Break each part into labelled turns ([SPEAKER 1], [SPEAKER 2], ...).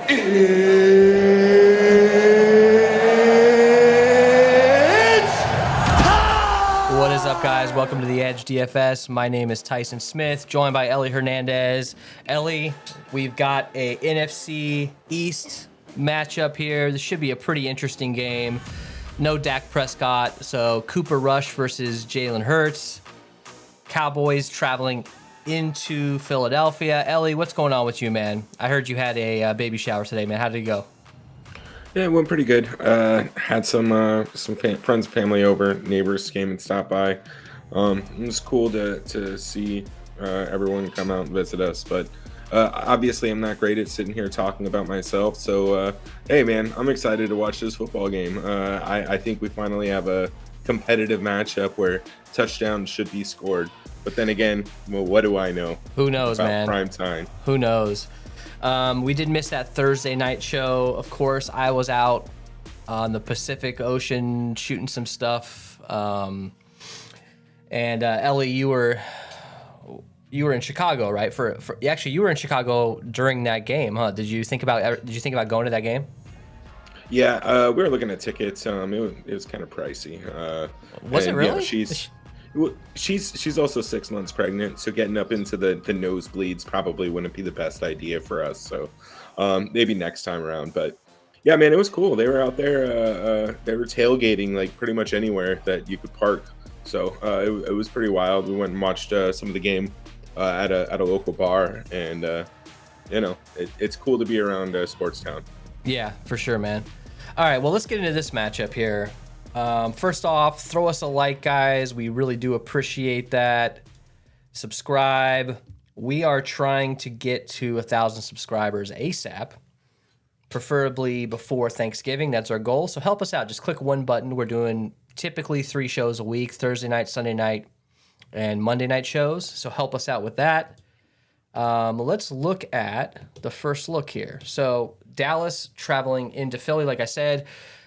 [SPEAKER 1] What is up, guys? Welcome to the Edge DFS. My name is Tyson Smith, joined by Ellie Hernandez. Ellie, we've got a NFC East matchup here. This should be a pretty interesting game. No Dak Prescott, so Cooper Rush versus Jalen Hurts. Cowboys traveling into Philadelphia. Ellie, what's going on with you, man? I heard you had a baby shower today, man. How did it go?
[SPEAKER 2] Yeah, it went pretty good. Had some friends and family over. Neighbors came and stopped by. It was cool to see everyone come out and visit us. But obviously, I'm not great at sitting here talking about myself. So, hey, man, I'm excited to watch this football game. I think we finally have a competitive matchup where touchdowns should be scored. But then again, well, what do I know?
[SPEAKER 1] Who knows,
[SPEAKER 2] about
[SPEAKER 1] man?
[SPEAKER 2] Prime time.
[SPEAKER 1] Who knows? We did miss that Thursday night show. Of course, I was out on the Pacific Ocean shooting some stuff. And Ellie, you were in Chicago, right? Actually, you were in Chicago during that game, huh? Did you think about going to that game?
[SPEAKER 2] Yeah, we were looking at tickets. It was kind of pricey.
[SPEAKER 1] Was it really?
[SPEAKER 2] Yeah, she's also 6 months pregnant, so getting up into the nosebleeds probably wouldn't be the best idea for us. So maybe next time around. But yeah, man, it was cool. They were out there. They were tailgating like pretty much anywhere that you could park. So it was pretty wild. We went and watched some of the game at a local bar, and it's cool to be around Sports Town.
[SPEAKER 1] Yeah, for sure, man. All right, well, let's get into this matchup here. First off, throw us a like, guys. We really do appreciate that. Subscribe. We are trying to get to 1,000 subscribers ASAP, preferably before Thanksgiving. That's our goal. So help us out. Just click one button. We're doing typically 3 shows a week, Thursday night, Sunday night, and Monday night shows. So help us out with that. Let's look at the first look here. So Dallas traveling into Philly, like I said.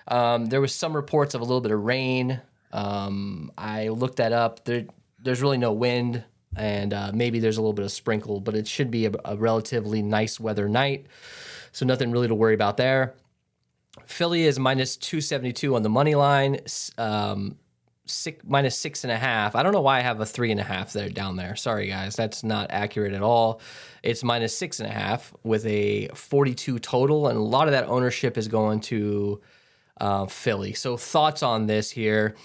[SPEAKER 1] There was some reports of a little bit of rain. I looked that up. There's really no wind, and maybe there's a little bit of sprinkle, but it should be a relatively nice weather night, so nothing really to worry about there. Philly is minus 272 on the money line, minus 6.5. I don't know why I have a 3.5 there down there. Sorry, guys, that's not accurate at all. It's minus 6.5 with a 42 total, and a lot of that ownership is going to Philly. So thoughts on this here?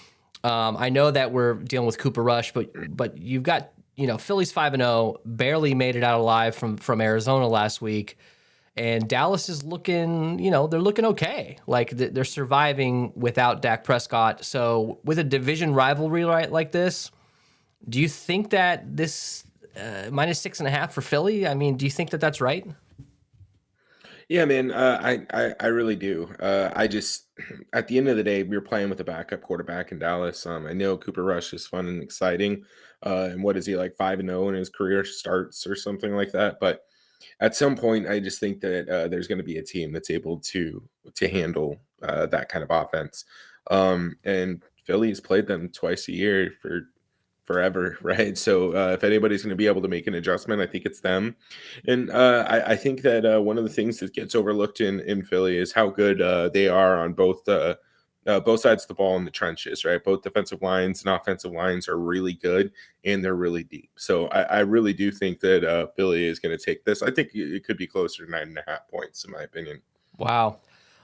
[SPEAKER 1] I know that we're dealing with Cooper Rush, but you've got Philly's 5-0, barely made it out alive from Arizona last week, and Dallas is looking they're looking okay. Like they're surviving without Dak Prescott. So with a division rivalry like this, do you think that this minus 6.5 for Philly? I mean, do you think that that's right?
[SPEAKER 2] Yeah, man, I really do. I just, at the end of the day, we were playing with a backup quarterback in Dallas. I know Cooper Rush is fun and exciting. And what is he, like 5-0 in his career starts or something like that? But at some point, I just think that there's going to be a team that's able to handle that kind of offense. And Philly's played them twice a year for forever, right? So if anybody's going to be able to make an adjustment, I think it's them. And I think that one of the things that gets overlooked in Philly is how good they are on both sides of the ball in the trenches, right? Both defensive lines and offensive lines are really good, and they're really deep. So I really do think that Philly is going to take this. I think it could be closer to 9.5 points, in my opinion.
[SPEAKER 1] Wow.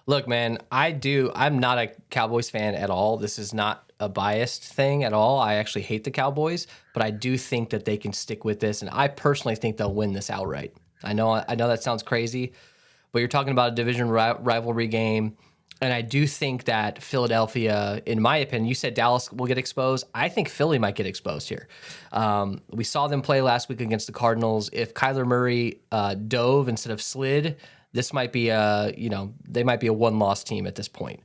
[SPEAKER 1] Look, man, I'm not a Cowboys fan at all. This is not a biased thing at all. I actually hate the Cowboys, but I do think that they can stick with this, and I personally think they'll win this outright. I know that sounds crazy, but you're talking about a division rivalry game, and I do think that Philadelphia, in my opinion, you said Dallas will get exposed. I think Philly might get exposed here. We saw them play last week against the Cardinals. If Kyler Murray dove instead of slid, this might be they might be a one-loss team at this point.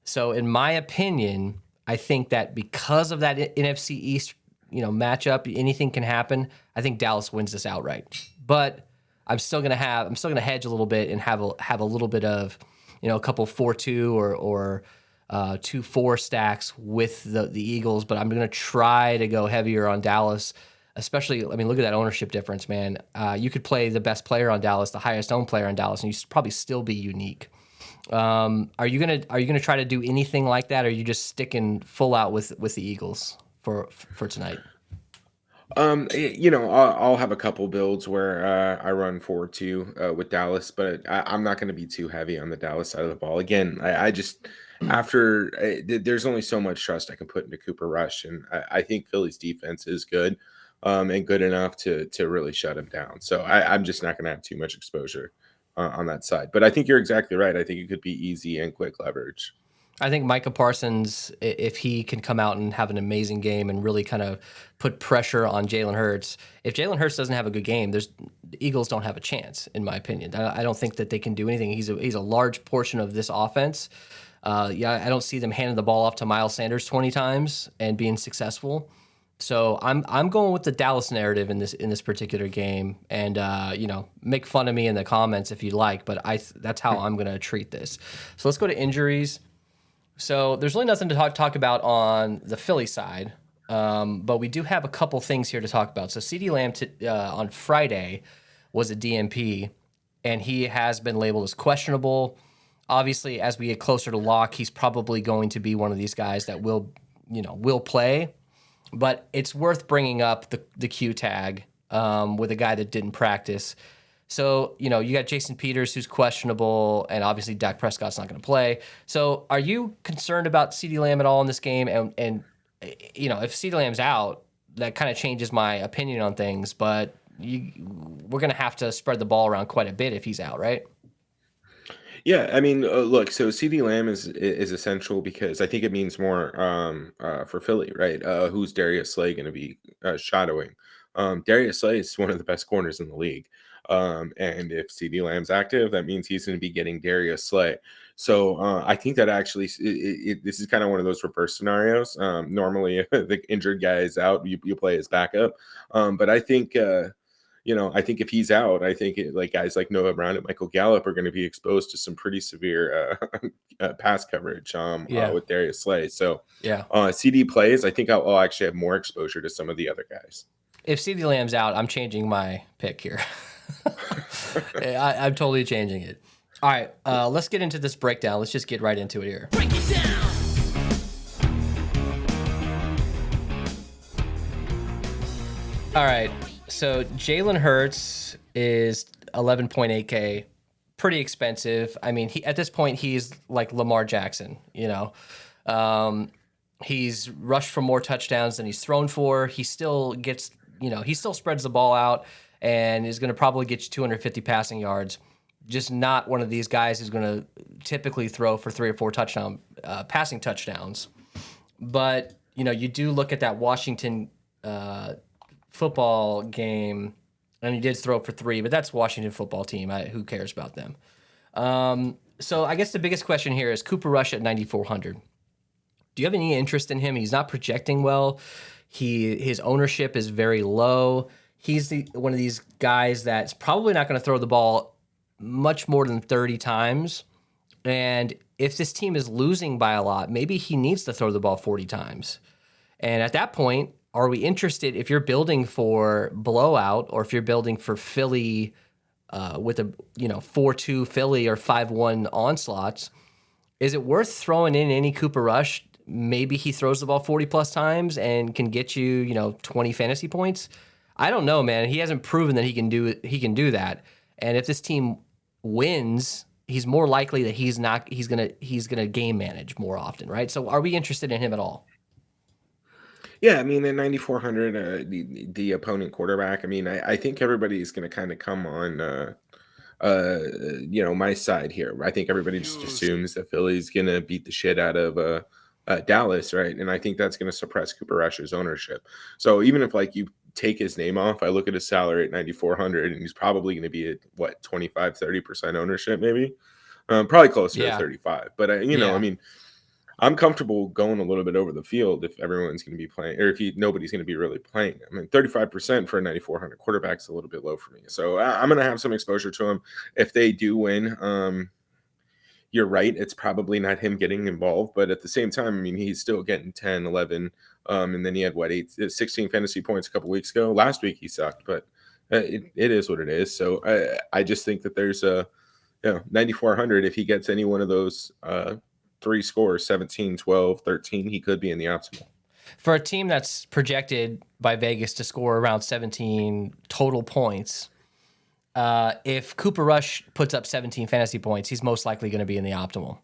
[SPEAKER 1] So in my opinion, I think that because of that NFC East, matchup, anything can happen. I think Dallas wins this outright. But I'm still gonna hedge a little bit and have a little bit of, a couple 4-2 or 2-4 stacks with the Eagles. But I'm gonna try to go heavier on Dallas. especially, I mean, look at that ownership difference, man. You could play the best player on Dallas, the highest owned player on Dallas, and you probably still be unique. Are you gonna try to do anything like that, or are you just sticking full out with the Eagles for tonight?
[SPEAKER 2] I'll have a couple builds where I run 4-2 with Dallas, but I'm not going to be too heavy on the Dallas side of the ball. Again, I just there's only so much trust I can put into Cooper Rush, and I think Philly's defense is good, and good enough to really shut him down. So I'm just not going to have too much exposure on that side. But I think you're exactly right. I think it could be easy and quick leverage.
[SPEAKER 1] I think Micah Parsons, if he can come out and have an amazing game and really kind of put pressure on Jalen Hurts, if Jalen Hurts doesn't have a good game, the Eagles don't have a chance, in my opinion. I don't think that they can do anything. He's a large portion of this offense. Yeah, I don't see them handing the ball off to Miles Sanders 20 times and being successful. So I'm going with the Dallas narrative in this particular game, and make fun of me in the comments if you like, but that's how I'm going to treat this. So let's go to injuries. So there's really nothing to talk about on the Philly side, but we do have a couple things here to talk about. So CeeDee Lamb on Friday was a DNP, and he has been labeled as questionable. Obviously, as we get closer to lock, he's probably going to be one of these guys that will play. But it's worth bringing up the Q tag with a guy that didn't practice. So, you got Jason Peters, who's questionable, and obviously Dak Prescott's not going to play. So, are you concerned about CeeDee Lamb at all in this game? And if CeeDee Lamb's out, that kind of changes my opinion on things. But we're going to have to spread the ball around quite a bit if he's out, right?
[SPEAKER 2] Yeah, I mean, look, so CD Lamb is essential because I think it means more for Philly, right? Who's Darius Slay going to be shadowing? Darius Slay is one of the best corners in the league, and if CD Lamb's active, that means he's going to be getting Darius Slay. So I think that actually this is kind of one of those reverse scenarios. Normally, if the injured guy is out, you play his backup, but I think. I think if he's out, I think like guys like Noah Brown and Michael Gallup are going to be exposed to some pretty severe pass coverage
[SPEAKER 1] Yeah,
[SPEAKER 2] with Darius Slay. So
[SPEAKER 1] yeah.
[SPEAKER 2] CD plays, I think I'll actually have more exposure to some of the other guys.
[SPEAKER 1] If CeeDee Lamb's out, I'm changing my pick here. I'm totally changing it. All right, let's get into this breakdown. Let's just get right into it here. Break it down. All right, so Jalen Hurts is 11.8K, pretty expensive. I mean, at this point, he's like Lamar Jackson, He's rushed for more touchdowns than he's thrown for. He still gets, he still spreads the ball out and is going to probably get you 250 passing yards. Just not one of these guys who's going to typically throw for 3 or 4 passing touchdowns. But, you do look at that Washington football game, and he did throw for 3, but that's Washington football team. Who cares about them? So I guess the biggest question here is Cooper Rush at 9,400. Do you have any interest in him? He's not projecting well. His ownership is very low. He's one of these guys that's probably not going to throw the ball much more than 30 times. And if this team is losing by a lot, maybe he needs to throw the ball 40 times. And at that point, are we interested, if you're building for blowout or if you're building for Philly with a 4-2 Philly or 5-1 onslaughts, is it worth throwing in any Cooper Rush? Maybe he throws the ball 40 plus times and can get you 20 fantasy points. I don't know, man. He hasn't proven that he can do that. And if this team wins, he's more likely that he's gonna game manage more often, right? So are we interested in him at all?
[SPEAKER 2] Yeah, I mean, at 9,400, the opponent quarterback, I mean, I think everybody's going to kind of come on, my side here. I think everybody just assumes that Philly's going to beat the shit out of Dallas, right? And I think that's going to suppress Cooper Rush's ownership. So even if like you take his name off, I look at his salary at 9,400, and he's probably going to be at what 25-30% ownership, maybe, probably closer to
[SPEAKER 1] Yeah.
[SPEAKER 2] 35. But I
[SPEAKER 1] Yeah.
[SPEAKER 2] mean, I'm comfortable going a little bit over the field if everyone's going to be playing, or if nobody's going to be really playing. I mean, 35% for a 9,400 quarterback is a little bit low for me. So I'm going to have some exposure to them if they do win. you're right. It's probably not him getting involved, but at the same time, I mean, he's still getting 10, 11. And then he had what, 16 fantasy points a couple weeks ago. Last week he sucked, but it is what it is. So I just think that there's a, 9,400. If he gets any one of those three scores, 17, 12, 13, he could be in the optimal.
[SPEAKER 1] For a team that's projected by Vegas to score around 17 total points, if Cooper Rush puts up 17 fantasy points, he's most likely going to be in the optimal.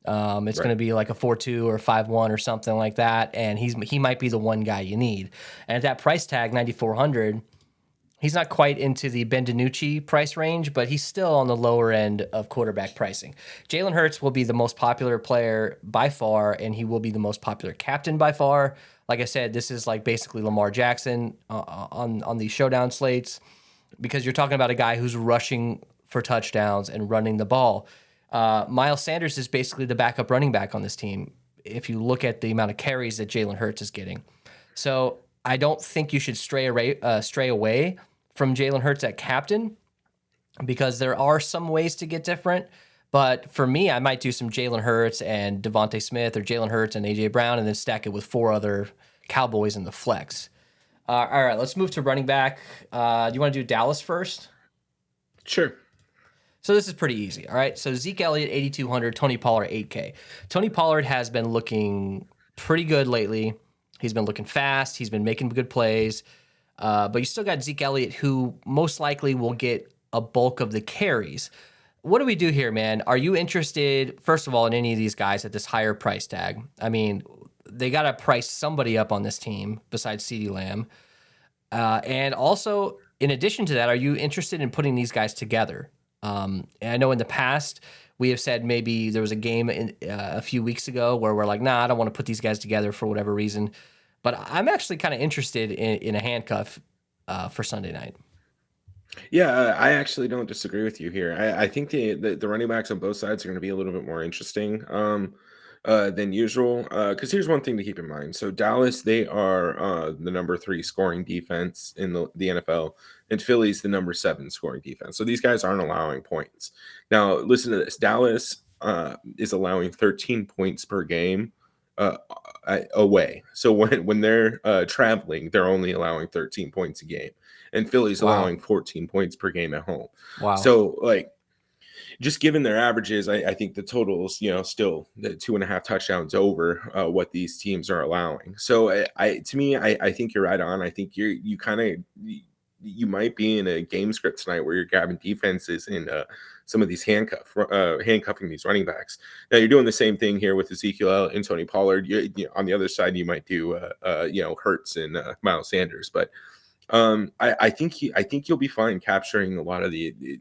[SPEAKER 1] It's going to be like a 4-2 or 5-1 or something like that, and he might be the one guy you need. And at that price tag, 9,400, he's not quite into the Ben DiNucci price range, but he's still on the lower end of quarterback pricing. Jalen Hurts will be the most popular player by far, and he will be the most popular captain by far. Like I said, this is like basically Lamar Jackson on these showdown slates, because you're talking about a guy who's rushing for touchdowns and running the ball. Miles Sanders is basically the backup running back on this team, if you look at the amount of carries that Jalen Hurts is getting. So I don't think you should stray away from Jalen Hurts at captain, because there are some ways to get different. But for me, I might do some Jalen Hurts and Devontae Smith, or Jalen Hurts and A.J. Brown, and then stack it with 4 other Cowboys in the flex. All right, let's move to running back. Do you want to do Dallas first?
[SPEAKER 2] Sure.
[SPEAKER 1] So this is pretty easy. All right, so Zeke Elliott, 8,200, Tony Pollard, 8K. Tony Pollard has been looking pretty good lately. He's been looking fast. He's been making good plays. But you still got Zeke Elliott, who most likely will get a bulk of the carries. What do we do here, man? Are you interested, first of all, in any of these guys at this higher price tag? I mean, they got to price somebody up on this team besides CeeDee Lamb. And also, in addition to that, are you interested in putting these guys together? And I know in the past, we have said maybe there was a game a few weeks ago where we're like, nah, I don't want to put these guys together for whatever reason. But I'm actually kind of interested in a handcuff for Sunday night.
[SPEAKER 2] Yeah, I actually don't disagree with you here. I think the running backs on both sides are going to be a little bit more interesting than usual. Because here's one thing to keep in mind. So Dallas, they are the number 3 scoring defense in the NFL, and Philly's the number 7 scoring defense. So these guys aren't allowing points. Now, listen to this. Dallas is allowing 13 points per game away. So when they're traveling, they're only allowing 13 points a game, and Philly's allowing 14 points per game at home.
[SPEAKER 1] Wow.
[SPEAKER 2] So like, just given their averages, I think the totals, still the 2.5 touchdowns over what these teams are allowing. So to me, I think you're right on. I think you might be in a game script tonight where you're grabbing defenses and some of these handcuffing these running backs. Now you're doing the same thing here with Ezekiel and Tony Pollard. On the other side, you might do Hurts and Miles Sanders, but I think you'll be fine capturing a lot of the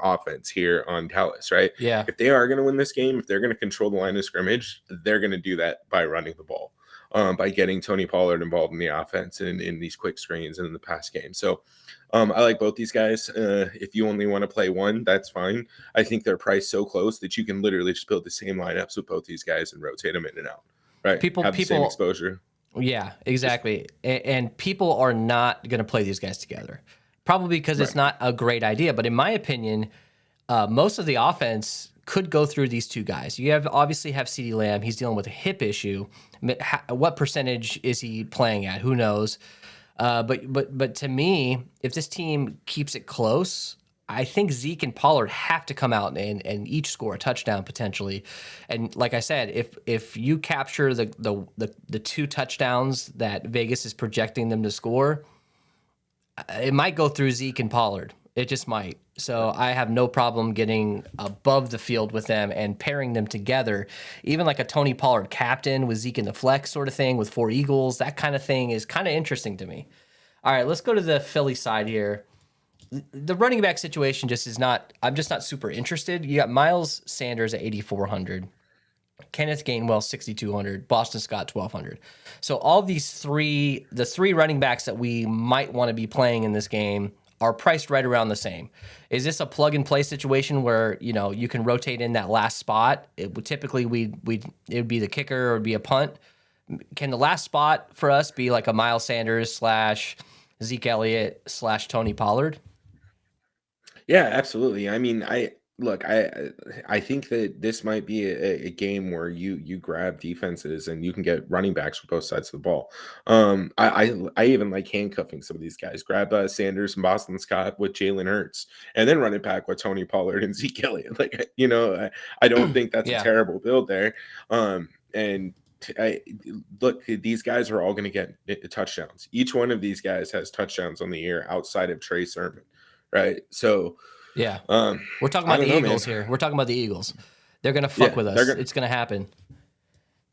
[SPEAKER 2] offense here on Dallas, right?
[SPEAKER 1] Yeah.
[SPEAKER 2] If they are going to win this game, if they're going to control the line of scrimmage, they're going to do that by running the ball. By getting Tony Pollard involved in the offense and in these quick screens and in the pass game. So I like both these guys. If you only want to play one, that's fine. I think they're priced so close that you can literally just build the same lineups with both these guys and rotate them in and out. Right? Have the same exposure.
[SPEAKER 1] Yeah, exactly. And people are not going to play these guys together, probably because it's not a great idea. But in my opinion, most of the offense could go through these two guys. You obviously have CeeDee Lamb. He's dealing with a hip issue. What percentage is he playing at? Who knows? But to me, if this team keeps it close, I think Zeke and Pollard have to come out and each score a touchdown potentially. And like I said, if you capture the 2 touchdowns that Vegas is projecting them to score, it might go through Zeke and Pollard. It just might. So I have no problem getting above the field with them and pairing them together. Even like a Tony Pollard captain with Zeke in the flex sort of thing with 4 Eagles, that kind of thing is kind of interesting to me. All right, let's go to the Philly side here. The running back situation just is not, I'm just not super interested. You got Miles Sanders at 8,400. Kenneth Gainwell, 6,200. Boston Scott, 1,200. So all these the three running backs that we might want to be playing in this game are priced right around the same. Is this a plug and play situation where you can rotate in that last spot? It would typically it would be the kicker or it would be a punt. Can the last spot for us be like a Miles Sanders / Zeke Elliott / Tony Pollard?
[SPEAKER 2] Yeah, absolutely. I mean, look, I think that this might be a game where you grab defenses and you can get running backs for both sides of the ball. I even like handcuffing some of these guys. Grab Sanders and Boston Scott with Jalen Hurts, and then run it back with Tony Pollard and Zeke Elliott. Like I don't think that's a
[SPEAKER 1] Yeah.
[SPEAKER 2] terrible build there. And I look, these guys are all going to get touchdowns. Each one of these guys has touchdowns on the year outside of Trey Sermon, right? So.
[SPEAKER 1] Yeah.
[SPEAKER 2] Um,
[SPEAKER 1] We're talking
[SPEAKER 2] I
[SPEAKER 1] about
[SPEAKER 2] don't
[SPEAKER 1] the
[SPEAKER 2] know, man.
[SPEAKER 1] Eagles here. We're talking about the Eagles. They're going to fuck
[SPEAKER 2] Yeah,
[SPEAKER 1] with us. It's going to happen.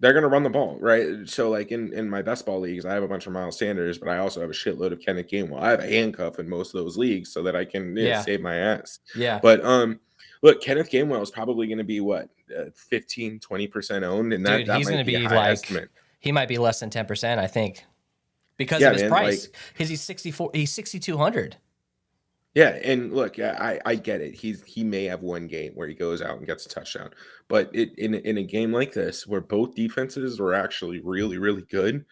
[SPEAKER 2] they're gonna run the ball, right? So like in my best ball leagues, I have a bunch of Miles Sanders, but I also have a shitload of Kenneth Gainwell. I have a handcuff in most of those leagues so that I can
[SPEAKER 1] Yeah.
[SPEAKER 2] save my ass.
[SPEAKER 1] Yeah.
[SPEAKER 2] But look, Kenneth Gainwell is probably going to be what 15-20% owned, and
[SPEAKER 1] Dude,
[SPEAKER 2] that
[SPEAKER 1] he's going
[SPEAKER 2] might
[SPEAKER 1] to
[SPEAKER 2] be a
[SPEAKER 1] be
[SPEAKER 2] high
[SPEAKER 1] like,
[SPEAKER 2] estimate.
[SPEAKER 1] he might be less than 10%, I think, because of
[SPEAKER 2] Yeah,
[SPEAKER 1] his
[SPEAKER 2] man.
[SPEAKER 1] price.
[SPEAKER 2] Like,
[SPEAKER 1] Because he's 64, he's 6,200.
[SPEAKER 2] yeah, and look, yeah, I get it. He may have one game where he goes out and gets a touchdown, but in a game like this where both defenses were actually really really good,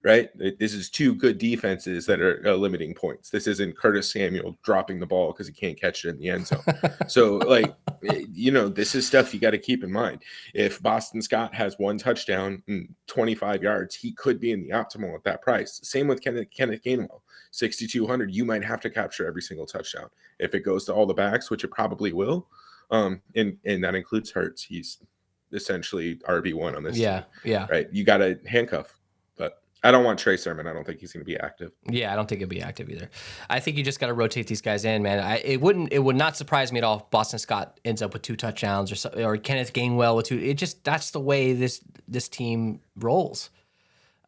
[SPEAKER 2] right? This is two good defenses that are limiting points. This isn't Curtis Samuel dropping the ball because he can't catch it in the end zone. So, like, this is stuff you got to keep in mind. If Boston Scott has one touchdown and 25 yards, he could be in the optimal at that price. Same with Kenneth Gainwell, 6,200. You might have to capture every single touchdown. If it goes to all the backs, which it probably will, and that includes Hurts, he's essentially RB1 on this
[SPEAKER 1] Yeah.
[SPEAKER 2] team,
[SPEAKER 1] Yeah.
[SPEAKER 2] right? You got to handcuff. But I don't want Trey Sermon. I don't think he's going to be active.
[SPEAKER 1] Yeah, I don't think it'd be active either. I think you just got to rotate these guys in, man. It would not surprise me at all if Boston Scott ends up with 2 touchdowns or Kenneth Gainwell with 2. That's the way this team rolls.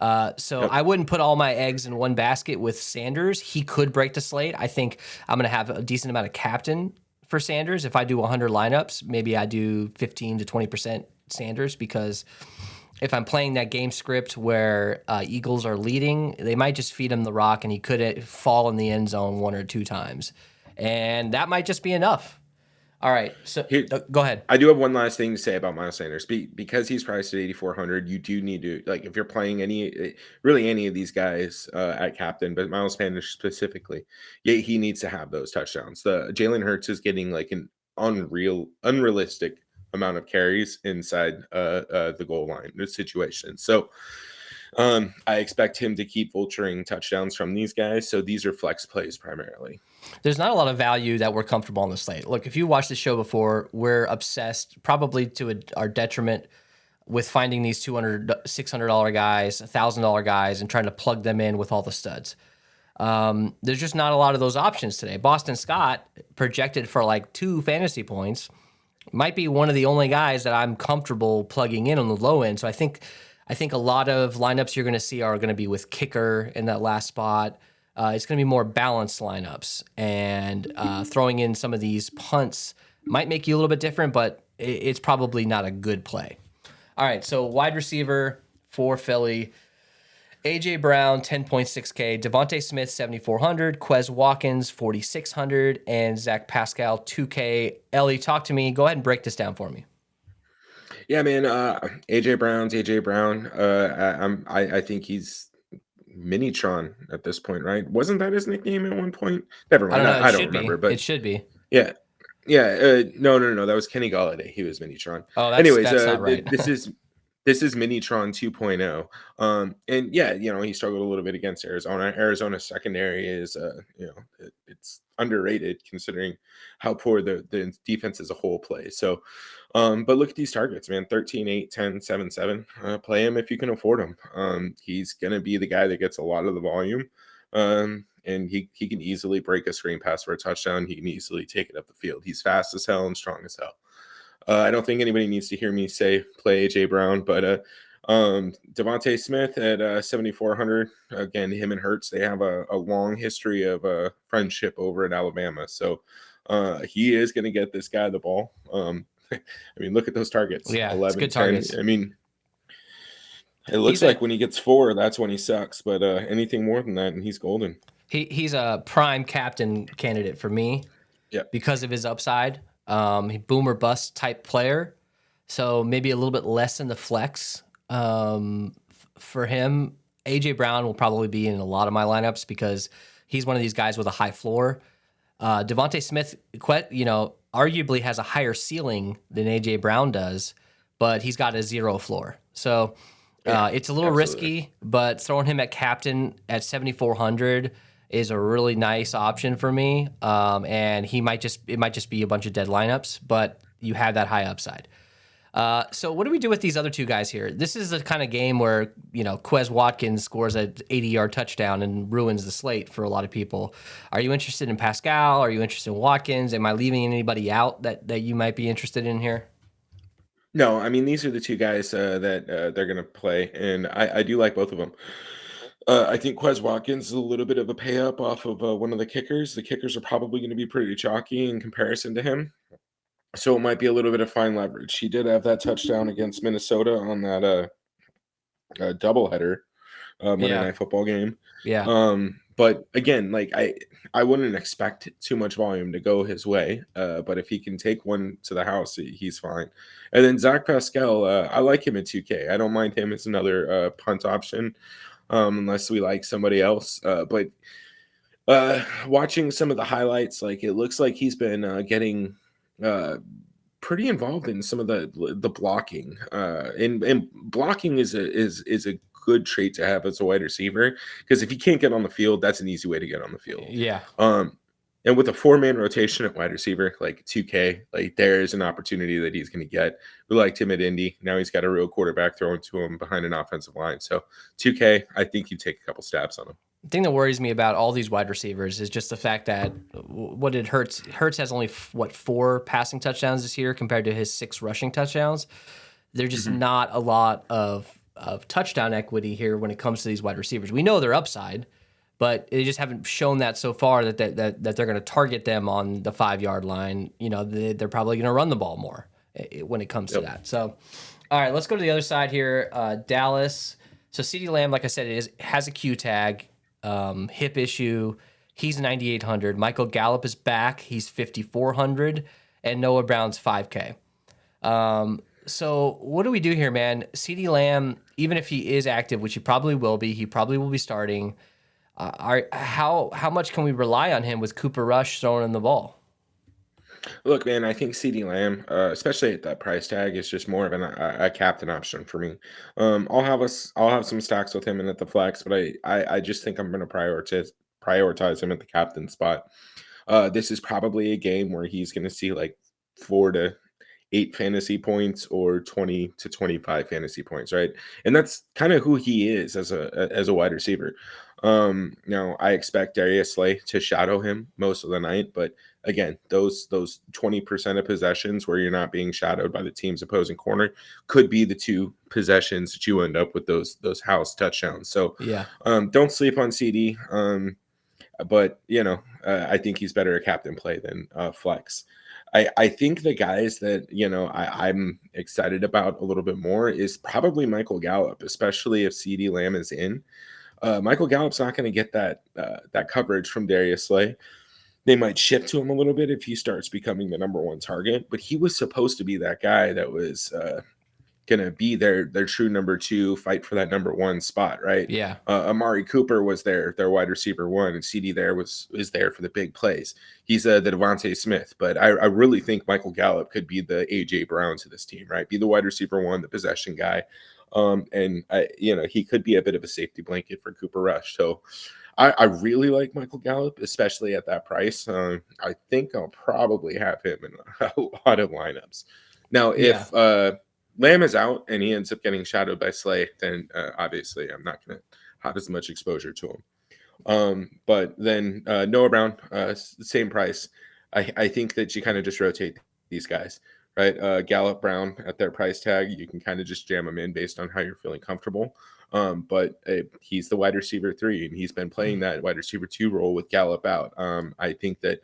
[SPEAKER 1] So
[SPEAKER 2] Yep.
[SPEAKER 1] I wouldn't put all my eggs in one basket with Sanders. He could break the slate. I think I'm going to have a decent amount of captain for Sanders. If I do 100 lineups, maybe I do 15 to 20% Sanders, because if I'm playing that game script where Eagles are leading, they might just feed him the rock and he could fall in the end zone 1 or 2 times. And that might just be enough. All right. So
[SPEAKER 2] Here,
[SPEAKER 1] go ahead.
[SPEAKER 2] I do have one last thing to say about Miles Sanders. Because he's priced at 8,400, you do need to, like, if you're playing really any of these guys at captain, but Miles Sanders specifically, yeah, he needs to have those touchdowns. The Jalen Hurts is getting like an unrealistic amount of carries inside the goal line situation. So I expect him to keep vulturing touchdowns from these guys. So these are flex plays primarily.
[SPEAKER 1] There's not a lot of value that we're comfortable on the slate. Look, if you watched the show before, we're obsessed, probably to our detriment, with finding these $200, $600 guys, $1,000 guys, and trying to plug them in with all the studs. There's just not a lot of those options today. Boston Scott, projected for like 2 fantasy points, might be one of the only guys that I'm comfortable plugging in on the low end. So I think a lot of lineups you're going to see are going to be with kicker in that last spot. It's going to be more balanced lineups, and throwing in some of these punts might make you a little bit different, but it's probably not a good play. All right, so wide receiver for Philly, AJ Brown 10.6K, Devontae Smith 7,400, Quez Watkins 4,600, and Zach Pascal 2K. Ellie, talk to me. Go ahead and break this down for me.
[SPEAKER 2] Yeah, man. AJ Brown's AJ Brown. I think he's Minitron at this point, right? Wasn't that his nickname at one point? Never
[SPEAKER 1] I
[SPEAKER 2] mind.
[SPEAKER 1] don't know. It
[SPEAKER 2] I don't
[SPEAKER 1] should
[SPEAKER 2] remember.
[SPEAKER 1] be.
[SPEAKER 2] But
[SPEAKER 1] It should be.
[SPEAKER 2] yeah, yeah. No. That was Kenny Galladay. He was Minitron.
[SPEAKER 1] Oh,
[SPEAKER 2] Anyways,
[SPEAKER 1] that's not right.
[SPEAKER 2] this is Minitron 2.0. And yeah, he struggled a little bit against Arizona. Arizona's secondary is, it's underrated considering how poor the defense as a whole plays. So, but look at these targets, man. 13, 8, 10, 7, 7. Play him if you can afford him. He's going to be the guy that gets a lot of the volume. And he can easily break a screen pass for a touchdown. He can easily take it up the field. He's fast as hell and strong as hell. I don't think anybody needs to hear me say play AJ Brown, but Devontae Smith at 7,400. Again, him and Hurts, they have a long history of friendship over at Alabama. So he is going to get this guy the ball. I mean, look at those targets.
[SPEAKER 1] Yeah,
[SPEAKER 2] 11,
[SPEAKER 1] it's good
[SPEAKER 2] 10.
[SPEAKER 1] targets.
[SPEAKER 2] I mean, it looks like when he gets 4, that's when he sucks. But anything more than that, and he's golden.
[SPEAKER 1] He's a prime captain candidate for me.
[SPEAKER 2] Yeah.
[SPEAKER 1] Because of his upside. He boom or bust type player. So maybe a little bit less in the flex for him. AJ Brown will probably be in a lot of my lineups because he's one of these guys with a high floor. Devontae Smith, arguably has a higher ceiling than AJ Brown does, but he's got a 0 floor. So
[SPEAKER 2] Yeah,
[SPEAKER 1] it's a little
[SPEAKER 2] absolutely.
[SPEAKER 1] risky, but throwing him at captain at 7,400 is a really nice option for me. And it might just be a bunch of dead lineups, but you have that high upside. So what do we do with these other two guys here? This is the kind of game where, Quez Watkins scores an 80-yard touchdown and ruins the slate for a lot of people. Are you interested in Pascal? Are you interested in Watkins? Am I leaving anybody out that you might be interested in here?
[SPEAKER 2] No, I mean, these are the 2 guys, that, they're gonna play, and I do like both of them. I think Quez Watkins is a little bit of a pay up off of, one of the kickers. The kickers are probably gonna be pretty chalky in comparison to him, so it might be a little bit of fine leverage. He did have that touchdown against Minnesota on that, doubleheader, Monday
[SPEAKER 1] Yeah,
[SPEAKER 2] Night Football game.
[SPEAKER 1] yeah,
[SPEAKER 2] But again, like I wouldn't expect too much volume to go his way. But if he can take one to the house, he's fine. And then Zach Pascal, I like him at 2K. I don't mind him as another punt option, unless we like somebody else. But watching some of the highlights, like it looks like he's been getting uh, pretty involved in some of the blocking. And blocking is a good trait to have as a wide receiver because if you can't get on the field, that's an easy way to get on the field.
[SPEAKER 1] yeah.
[SPEAKER 2] Um, and with a 4-man rotation at wide receiver, like 2K, like there's an opportunity that he's going to get. We liked him at Indy. Now he's got a real quarterback throwing to him behind an offensive line. So 2K, I think you take a couple stabs on him.
[SPEAKER 1] The thing that worries me about all these wide receivers is just the fact that what did Hurts has only what 4 passing touchdowns this year compared to his 6 rushing touchdowns. There's just
[SPEAKER 2] Mhm.
[SPEAKER 1] not a lot of touchdown equity here when it comes to these wide receivers. We know their upside, but they just haven't shown that so far that they're going to target them on the 5-yard line. They're probably going to run the ball more when it comes to
[SPEAKER 2] Yep.
[SPEAKER 1] that. So, all right, let's go to the other side here. Dallas. So CeeDee Lamb, like I said, has a Q tag, hip issue. He's 9,800. Michael Gallup is back. He's 5,400, and Noah Brown's 5K. So what do we do here, man? CeeDee Lamb, even if he is active, which he probably will be starting. How much can we rely on him with Cooper Rush throwing in the ball?
[SPEAKER 2] Look, man, I think CeeDee Lamb, especially at that price tag, is just more of a captain option for me. I'll have some stacks with him in at the flex, but I just think I'm going to prioritize him at the captain spot. This is probably a game where he's going to see like 4 to 8 fantasy points or 20 to 25 fantasy points, right? And that's kind of who he is as a wide receiver. Now I expect Darius Slay to shadow him most of the night, but again, those 20% of possessions where you're not being shadowed by the team's opposing corner could be the 2 possessions that you end up with those house touchdowns. So
[SPEAKER 1] Yeah,
[SPEAKER 2] don't sleep on CD. But I think he's better at captain play than flex. I think the guys that I'm excited about a little bit more is probably Michael Gallup, especially if CD Lamb is in. Michael Gallup's not going to get that coverage from Darius Slay. They might shift to him a little bit if he starts becoming the number one target, but he was supposed to be that guy that was gonna be their true number 2, fight for that number 1 spot, right?
[SPEAKER 1] yeah,
[SPEAKER 2] Amari Cooper was their wide receiver 1, and CD there is there for the big plays. He's the Devontae Smith, but I really think Michael Gallup could be the AJ Brown to this team, right? Be the wide receiver 1, the possession guy, and he could be a bit of a safety blanket for Cooper Rush. So I really like Michael Gallup, especially at that price. I think I'll probably have him in a lot of lineups. Now,
[SPEAKER 1] yeah,
[SPEAKER 2] if Lamb is out and he ends up getting shadowed by Slay, then obviously I'm not going to have as much exposure to him. But then Noah Brown, same price. I think that you kind of just rotate these guys, right? Gallup Brown at their price tag, you can kind of just jam them in based on how you're feeling comfortable. But he's the wide receiver 3, and he's been playing that wide receiver 2 role with Gallup out. I think that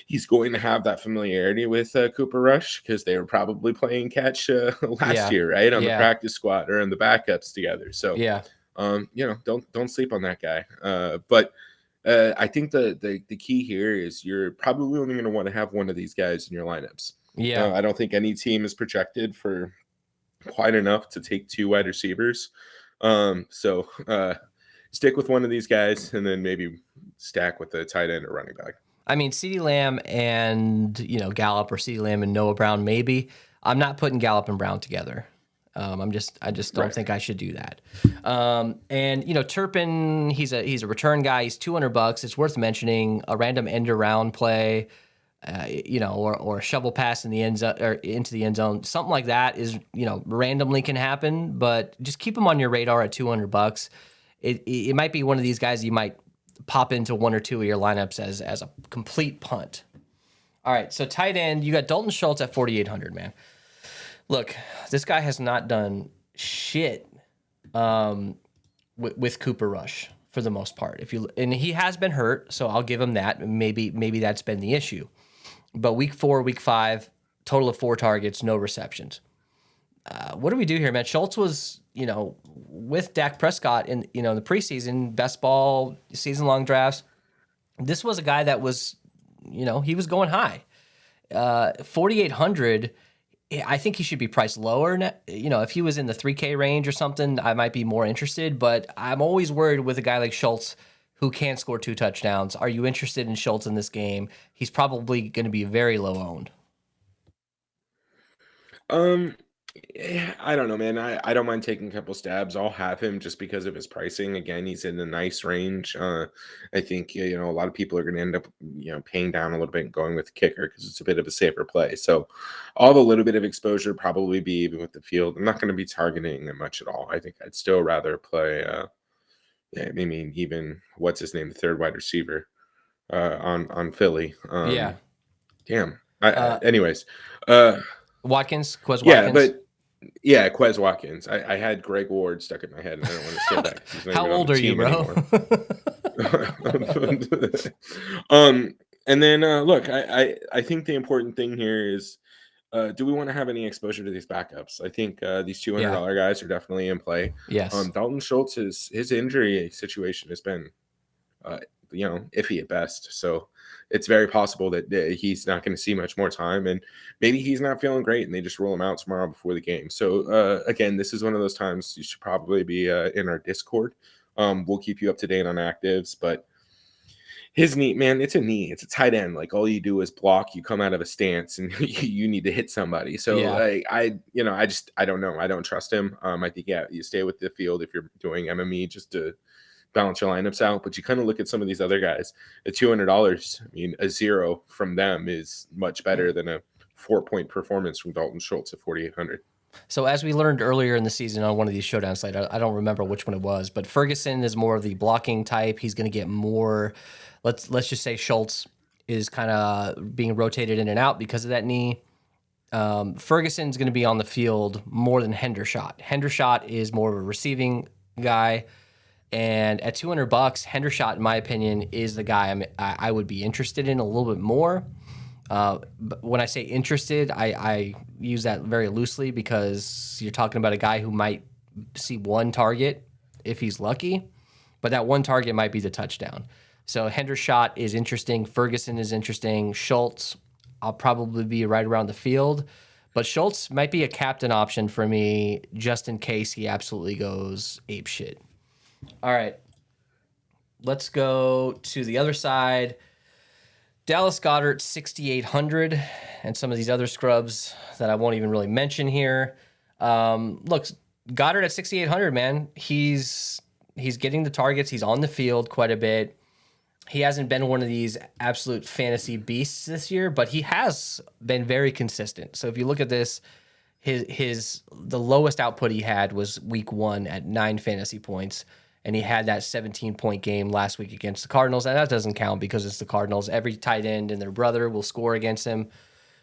[SPEAKER 2] he's going to have that familiarity with Cooper Rush because they were probably playing catch last
[SPEAKER 1] yeah,
[SPEAKER 2] year, right, on the
[SPEAKER 1] yeah,
[SPEAKER 2] practice squad or in the backups together. So,
[SPEAKER 1] yeah,
[SPEAKER 2] don't sleep on that guy. But I think the key here is you're probably only going to want to have one of these guys in your lineups.
[SPEAKER 1] yeah,
[SPEAKER 2] I don't think any team is projected for quite enough to take 2 wide receivers. So stick with one of these guys and then maybe stack with a tight end or running back.
[SPEAKER 1] I mean, CeeDee Lamb and Gallup, or CeeDee Lamb and Noah Brown, maybe. I'm not putting Gallup and Brown together. I just don't
[SPEAKER 2] Right.
[SPEAKER 1] think I should do that. And Turpin, he's a return guy. He's $200. It's worth mentioning a random end around play, or a shovel pass in the end zone or into the end zone. Something like that is randomly can happen, but just keep him on your radar at $200. It might be one of these guys you might pop into one or two of your lineups as a complete punt. All right, so tight end, you got Dalton Schultz at 4,800, man. Look, this guy has not done shit with Cooper Rush for the most part. And he has been hurt, so I'll give him that. Maybe that's been the issue. But week 4, week 5, total of 4 targets, no receptions. What do we do here, man? Schultz was, with Dak Prescott in the preseason, best ball, season-long drafts. This was a guy that was, he was going high. 4,800. I think he should be priced lower. If he was in the 3K range or something, I might be more interested. But I'm always worried with a guy like Schultz who can't score 2 touchdowns. Are you interested in Schultz in this game? He's probably going to be very low owned.
[SPEAKER 2] Yeah, I don't know, man. I don't mind taking a couple stabs. I'll have him just because of his pricing. Again, he's in a nice range. I think a lot of people are going to end up paying down a little bit and going with the kicker because it's a bit of a safer play. So I'll have a little bit of exposure, probably be even with the field. I'm not going to be targeting it much at all. I think I'd still rather play. I mean, even what's his name, the third wide receiver on Philly.
[SPEAKER 1] Yeah.
[SPEAKER 2] Damn. Anyways,
[SPEAKER 1] Watkins, Quez
[SPEAKER 2] yeah,
[SPEAKER 1] Watkins.
[SPEAKER 2] but yeah, Quez Watkins. I had Greg Ward stuck in my head, and I don't want to say that because he's not
[SPEAKER 1] How
[SPEAKER 2] even on
[SPEAKER 1] old
[SPEAKER 2] the
[SPEAKER 1] are you,
[SPEAKER 2] team
[SPEAKER 1] bro?
[SPEAKER 2] anymore. And then look, I think the important thing here is, do we want to have any exposure to these backups? I think these $200 guys are definitely in play.
[SPEAKER 1] Yes.
[SPEAKER 2] Dalton Schultz, his injury situation has been iffy at best. So it's very possible that he's not going to see much more time, and maybe he's not feeling great and they just roll him out tomorrow before the game. So again, this is one of those times you should probably be in our Discord. We'll keep you up to date on actives, but his knee, man, it's a knee. It's a tight end. Like all you do is block. You come out of a stance and you need to hit somebody. So
[SPEAKER 1] Yeah.
[SPEAKER 2] I don't know. I don't trust him. I think you stay with the field if you're doing MME just to balance your lineups out. But you kind of look at some of these other guys. At $200, I mean, a 0 from them is much better than a 4-point performance from Dalton Schultz at 4,800.
[SPEAKER 1] So as we learned earlier in the season on one of these Showdown Slate, I don't remember which one it was, but Ferguson is more of the blocking type. He's going to get more. Let's just say Schultz is kind of being rotated in and out because of that knee. Ferguson's going to be on the field more than Hendershot. Hendershot is more of a receiving guy, and at $200, Hendershot, in my opinion, is the guy I would be interested in a little bit more. But when I say interested, I use that very loosely because you're talking about a guy who might see one target if he's lucky, but that one target might be the touchdown. So Hendershot is interesting. Ferguson is interesting. Schultz, I'll probably be right around the field, but Schultz might be a captain option for me just in case he absolutely goes ape shit. All right, let's go to the other side. Dallas Goedert, 6,800, and some of these other scrubs that I won't even really mention here. Look, Goddard at 6,800, man. He's getting the targets. He's on the field quite a bit. He hasn't been one of these absolute fantasy beasts this year, but he has been very consistent. So if you look at this, the lowest output he had was week 1 at 9 fantasy points. And he had that 17-point game last week against the Cardinals. And that doesn't count because it's the Cardinals. Every tight end and their brother will score against him.